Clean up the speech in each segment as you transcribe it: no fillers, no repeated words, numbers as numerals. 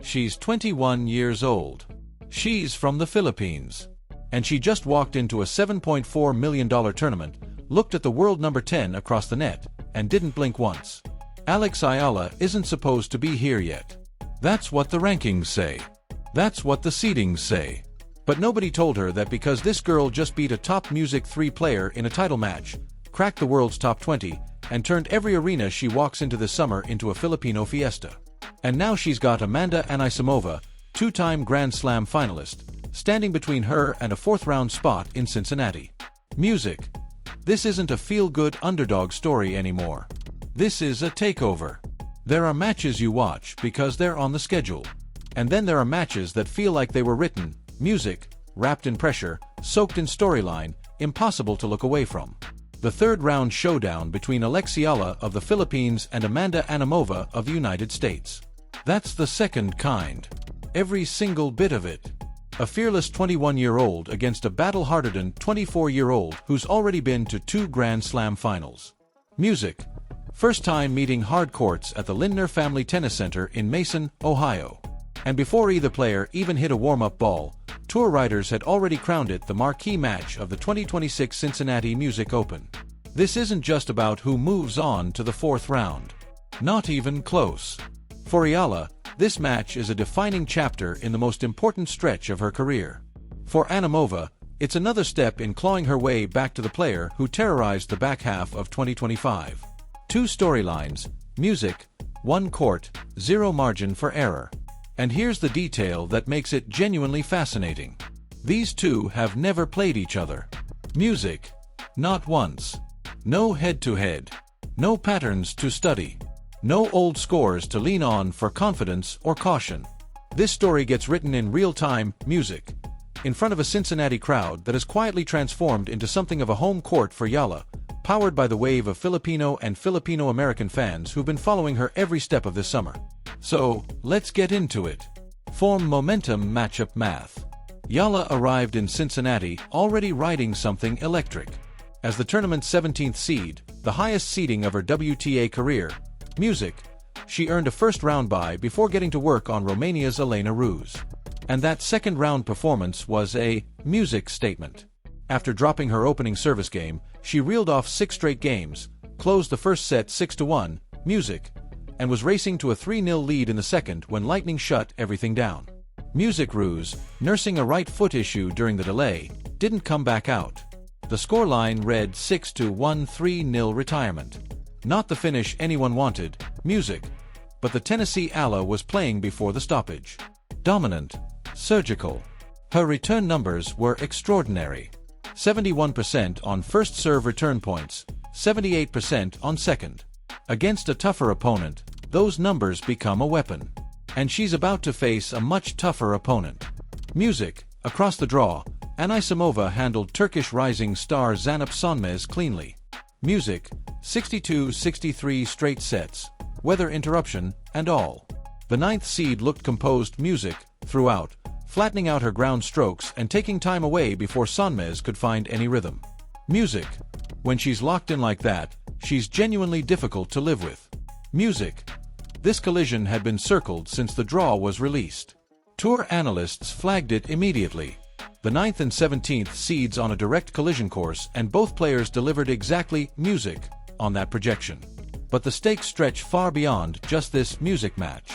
She's 21 years old. She's from the Philippines. And she just walked into a $7.4 million tournament, looked at the world number 10 across the net, and didn't blink once. Alex Eala isn't supposed to be here yet. That's what the rankings say. That's what the seedings say. But nobody told her that because this girl just beat a top Music 3 player in a title match, cracked the world's top 20, and turned every arena she walks into this summer into a Filipino fiesta. And now she's got Amanda Anisimova, two-time Grand Slam finalist, standing between her and a fourth-round spot in Cincinnati. Music. This isn't a feel-good underdog story anymore. This is a takeover. There are matches you watch because they're on the schedule. And then there are matches that feel like they were written, music, wrapped in pressure, soaked in storyline, impossible to look away from. The third-round showdown between Alex Eala of the Philippines and Amanda Anisimova of the United States. That's the second kind. Every single bit of it. A fearless 21-year-old against a battle-hardened 24-year-old who's already been to 2 Grand Slam finals. Music. First time meeting hard courts at the Lindner Family Tennis Center in Mason, Ohio. And before either player even hit a warm-up ball, tour riders had already crowned it the marquee match of the 2026 Cincinnati Music Open. This isn't just about who moves on to the fourth round. Not even close. For Eala, this match is a defining chapter in the most important stretch of her career. For Anisimova, it's another step in clawing her way back to the player who terrorized the back half of 2025. 2 storylines, music, 1 court, 0 margin for error. And here's the detail that makes it genuinely fascinating. These two have never played each other. Music. Not once. No head-to-head. No patterns to study. No old scores to lean on for confidence or caution. This story gets written in real time, music, in front of a Cincinnati crowd that has quietly transformed into something of a home court for Eala, powered by the wave of Filipino and Filipino-American fans who've been following her every step of this summer. So, let's get into it. Form momentum matchup math. Eala arrived in Cincinnati already riding something electric. As the tournament's 17th seed, the highest seeding of her WTA career, music, she earned a first-round bye before getting to work on Romania's Elena Ruse. And that second-round performance was a music statement. After dropping her opening service game, she reeled off 6 straight games, closed the first set 6-1, music, and was racing to a 3-0 lead in the second when lightning shut everything down. Music Ruse, nursing a right foot issue during the delay, didn't come back out. The scoreline read 6-1 3-0 retirement. Not the finish anyone wanted, music, but the Tennessee Eala was playing before the stoppage. Dominant, surgical. Her return numbers were extraordinary. 71% on first serve return points, 78% on second. Against a tougher opponent, those numbers become a weapon. And she's about to face a much tougher opponent. Music, across the draw, Anisimova handled Turkish rising star Zeynep Sönmez cleanly. Music, 62-63 straight sets, weather interruption, and all. The 9th seed looked composed, music, throughout, flattening out her ground strokes and taking time away before Sönmez could find any rhythm. Music. When she's locked in like that, she's genuinely difficult to live with. Music. This collision had been circled since the draw was released. Tour analysts flagged it immediately. The 9th and 17th seeds on a direct collision course, and both players delivered exactly music on that projection. But the stakes stretch far beyond just this music match.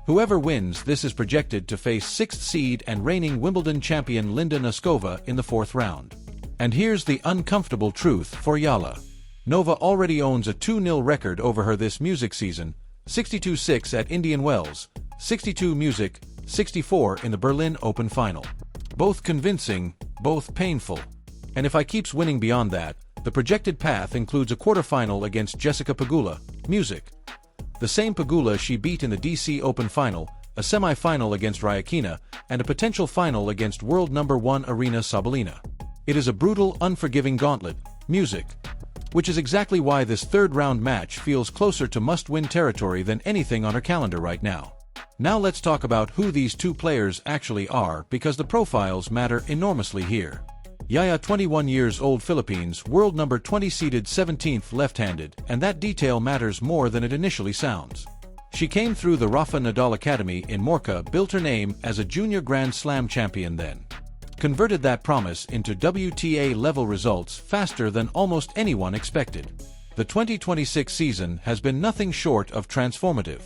Whoever wins this is projected to face 6th seed and reigning Wimbledon champion Linda Noskova in the 4th round. And here's the uncomfortable truth for Eala. Nova already owns a 2-0 record over her this music season, 62-6 at Indian Wells, 62 music, 64 in the Berlin Open final. Both convincing, both painful. And if I keeps winning beyond that, the projected path includes a quarterfinal against Jessica Pegula, music. The same Pegula she beat in the DC Open final, a semi-final against Rybakina, and a potential final against world number 1 Aryna Sabalenka. It is a brutal, unforgiving gauntlet, music, which is exactly why this third-round match feels closer to must-win territory than anything on her calendar right now. Now let's talk about who these two players actually are, because the profiles matter enormously here. Eala, 21 years old, Philippines, world number 20 seeded 17th left-handed, and that detail matters more than it initially sounds. She came through the Rafa Nadal Academy in Morca, built her name as a junior Grand Slam champion then. Converted that promise into WTA-level results faster than almost anyone expected. The 2026 season has been nothing short of transformative.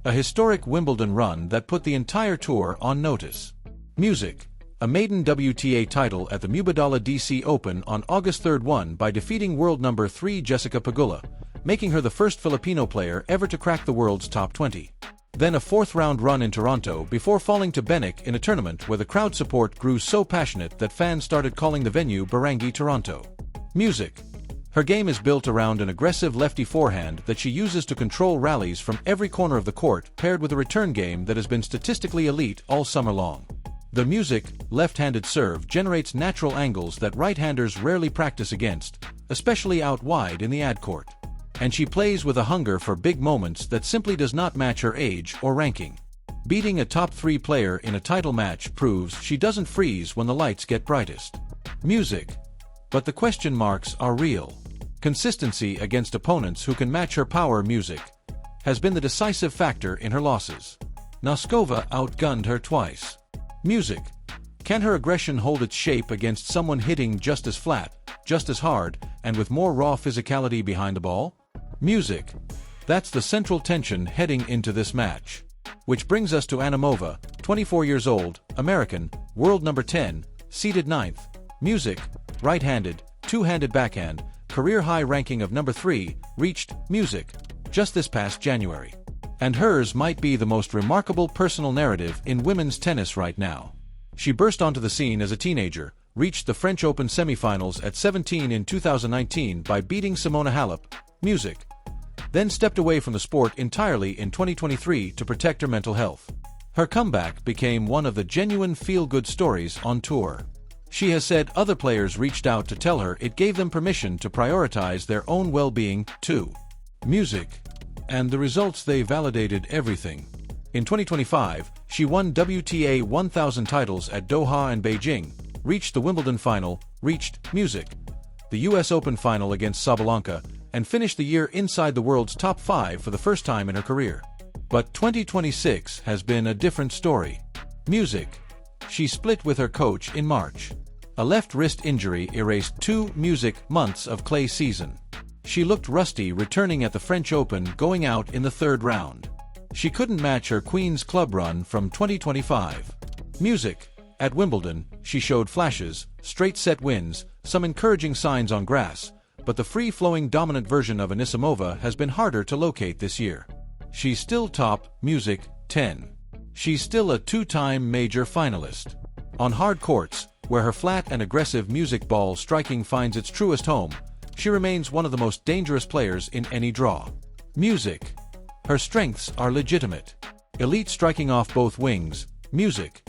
A historic Wimbledon run that put the entire tour on notice. Music. A maiden WTA title at the Mubadala DC Open on August 3 won by defeating world number 3 Jessica Pegula, making her the first Filipino player ever to crack the world's top 20. Then a fourth-round run in Toronto before falling to Benik in a tournament where the crowd support grew so passionate that fans started calling the venue Barangay Toronto. Music. Her game is built around an aggressive lefty forehand that she uses to control rallies from every corner of the court, paired with a return game that has been statistically elite all summer long. The Music, left-handed serve generates natural angles that right-handers rarely practice against, especially out wide in the ad court. And she plays with a hunger for big moments that simply does not match her age or ranking. Beating a top 3 player in a title match proves she doesn't freeze when the lights get brightest. Music. But the question marks are real. Consistency against opponents who can match her power. Music has been the decisive factor in her losses. Noskova outgunned her twice. Music. Can her aggression hold its shape against someone hitting just as flat, just as hard, and with more raw physicality behind the ball? Music. That's the central tension heading into this match. Which brings us to Anisimova, 24 years old, American, world number 10, seeded 9th. Music. Right-handed, two-handed backhand, career high ranking of number 3, reached. Music. Just this past January. And hers might be the most remarkable personal narrative in women's tennis right now. She burst onto the scene as a teenager, reached the French Open semifinals at 17 in 2019 by beating Simona Halep. Music. Then stepped away from the sport entirely in 2023 to protect her mental health. Her comeback became one of the genuine feel-good stories on tour. She has said other players reached out to tell her it gave them permission to prioritize their own well-being, too. Music. And the results, they validated everything. In 2025, she won WTA 1000 titles at Doha and Beijing, reached the Wimbledon final, reached. Music. The US Open final against Sabalenka, and finished the year inside the world's top 5 for the first time in her career. But 2026 has been a different story. Music. She split with her coach in March. A left wrist injury erased 2 months of clay season. She looked rusty returning at the French Open, going out in the 3rd round. She couldn't match her Queen's Club run from 2025. Music. At Wimbledon, she showed flashes, straight set wins, some encouraging signs on grass, but the free-flowing dominant version of Anisimova has been harder to locate this year. She's still top. Music. 10. She's still a 2-time major finalist. On hard courts, where her flat and aggressive music ball striking finds its truest home, she remains one of the most dangerous players in any draw. Music. Her strengths are legitimate. Elite striking off both wings. Music.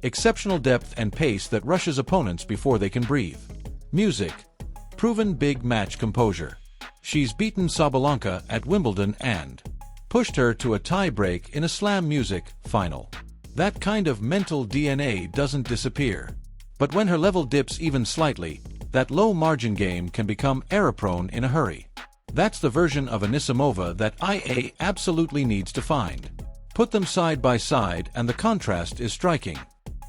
Exceptional depth and pace that rushes opponents before they can breathe. Music. Proven big match composure. She's beaten Sabalenka at Wimbledon and pushed her to a tie-break in a Slam Music final. That kind of mental DNA doesn't disappear. But when her level dips even slightly, that low-margin game can become error-prone in a hurry. That's the version of Anisimova that IA absolutely needs to find. Put them side by side and the contrast is striking.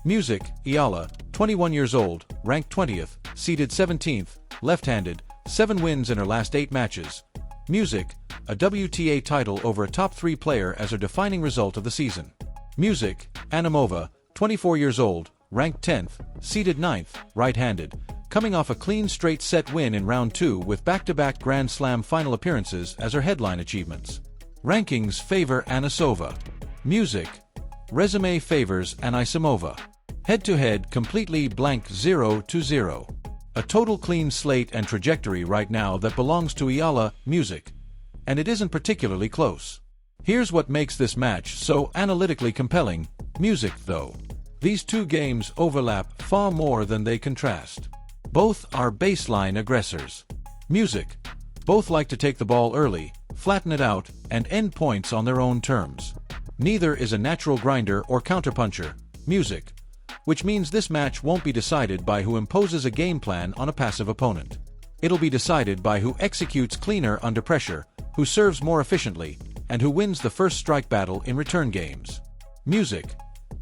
Music. Eala, 21 years old, ranked 20th, seeded 17th, left-handed, 7 wins in her last 8 matches. Music. A WTA title over a top 3 player as her defining result of the season. Music. Anisimova, 24 years old, ranked 10th, seeded 9th, right-handed, coming off a clean straight set win in round 2 with back-to-back Grand Slam final appearances as her headline achievements. Rankings favor Anisimova. Music. Resume favors Anisimova. Head-to-head completely blank 0-0. A total clean slate and trajectory right now that belongs to Eala. Music. And it isn't particularly close. Here's what makes this match so analytically compelling. Music, though. These 2 games overlap far more than they contrast. Both are baseline aggressors. Music. Both like to take the ball early, flatten it out, and end points on their own terms. Neither is a natural grinder or counterpuncher. Music. Which means this match won't be decided by who imposes a game plan on a passive opponent. It'll be decided by who executes cleaner under pressure, who serves more efficiently, and who wins the first strike battle in return games. Music.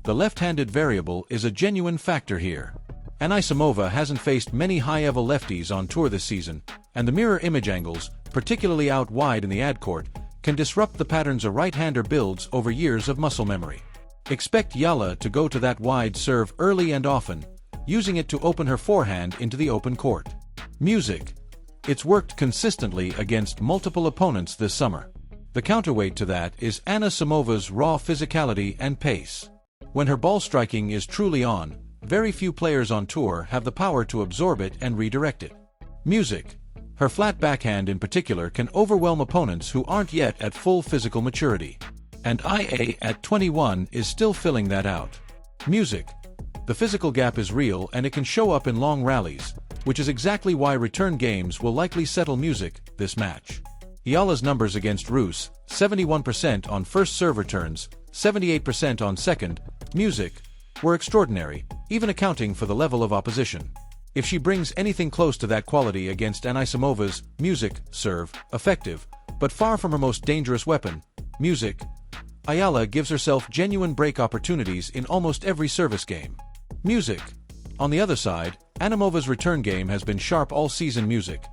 The left-handed variable is a genuine factor here. Anisimova hasn't faced many high-level lefties on tour this season, and the mirror image angles, particularly out wide in the ad court, can disrupt the patterns a right-hander builds over years of muscle memory. Expect Eala to go to that wide serve early and often, using it to open her forehand into the open court. Music. It's worked consistently against multiple opponents this summer. The counterweight to that is Anisimova's raw physicality and pace. When her ball striking is truly on, very few players on tour have the power to absorb it and redirect it. Music. Her flat backhand in particular can overwhelm opponents who aren't yet at full physical maturity. And IA at 21 is still filling that out. Music. The physical gap is real and it can show up in long rallies, which is exactly why return games will likely settle Music this match. Eala's numbers against Rus, 71% on first serve returns, 78% on second, Music, were extraordinary, even accounting for the level of opposition. If she brings anything close to that quality against Anisimova's Music serve, effective, but far from her most dangerous weapon, Music, Eala gives herself genuine break opportunities in almost every service game. Music. On the other side, Animova's return game has been sharp all season. Music,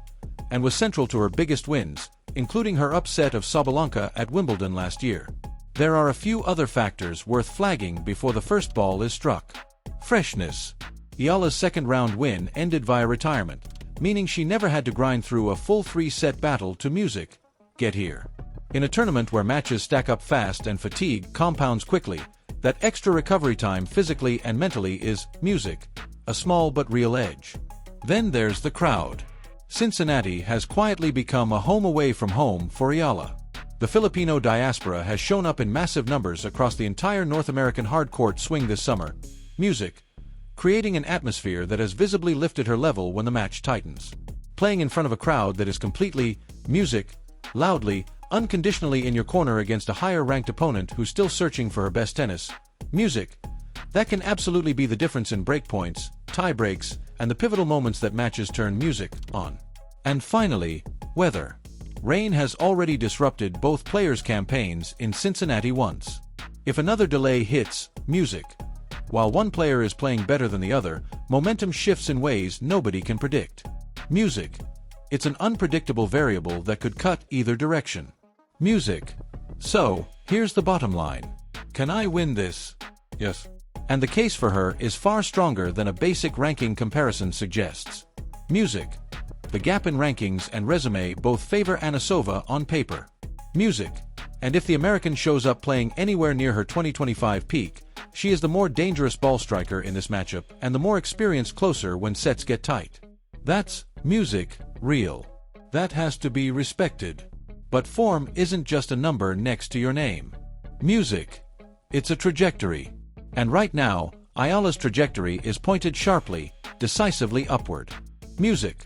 and was central to her biggest wins, including her upset of Sabalenka at Wimbledon last year. There are a few other factors worth flagging before the first ball is struck. Freshness. Eala's second-round win ended via retirement, meaning she never had to grind through a full three-set battle to Music. Get here. In a tournament where matches stack up fast and fatigue compounds quickly, that extra recovery time physically and mentally is, Music, a small but real edge. Then there's the crowd. Cincinnati has quietly become a home away from home for Eala. The Filipino diaspora has shown up in massive numbers across the entire North American hardcourt swing this summer. Music, creating an atmosphere that has visibly lifted her level when the match tightens. Playing in front of a crowd that is completely, Music, loudly, unconditionally in your corner against a higher-ranked opponent who's still searching for her best tennis. Music, that can absolutely be the difference in breakpoints, tie breaks, and the pivotal moments that matches turn Music on. And finally, weather. Rain has already disrupted both players' campaigns in Cincinnati once. If another delay hits Music, while one player is playing better than the other, momentum shifts in ways nobody can predict. Music. It's an unpredictable variable that could cut either direction. Music. So, here's the bottom line. Can I win this? Yes. And the case for her is far stronger than a basic ranking comparison suggests. Music. The gap in rankings and resume both favor Anisimova on paper. Music. And if the American shows up playing anywhere near her 2025 peak, she is the more dangerous ball striker in this matchup and the more experienced closer when sets get tight. That's Music, real. That has to be respected. But form isn't just a number next to your name. Music. It's a trajectory. And right now, Eala's trajectory is pointed sharply, decisively upward. Music.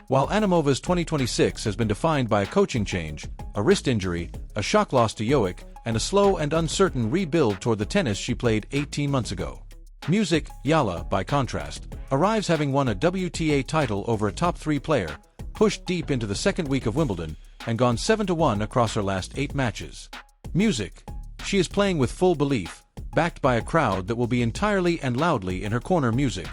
While Animova's 2026 has been defined by a coaching change, a wrist injury, a shock loss to Joic, and a slow and uncertain rebuild toward the tennis she played 18 months ago. Music, Eala, by contrast, arrives having won a WTA title over a top-3 player, pushed deep into the second week of Wimbledon, and gone 7-1 across her last 8 matches. Music. She is playing with full belief, backed by a crowd that will be entirely and loudly in her corner. Music,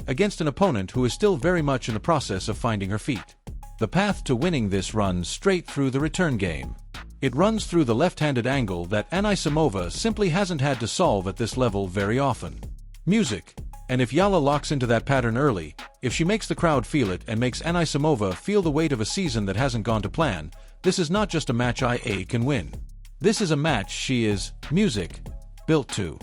against an opponent who is still very much in the process of finding her feet. The path to winning this runs straight through the return game. It runs through the left-handed angle that Anisimova simply hasn't had to solve at this level very often. Music. And if Eala locks into that pattern early, if she makes the crowd feel it and makes Anisimova feel the weight of a season that hasn't gone to plan, this is not just a match IA can win. This is a match she is, Music, built to.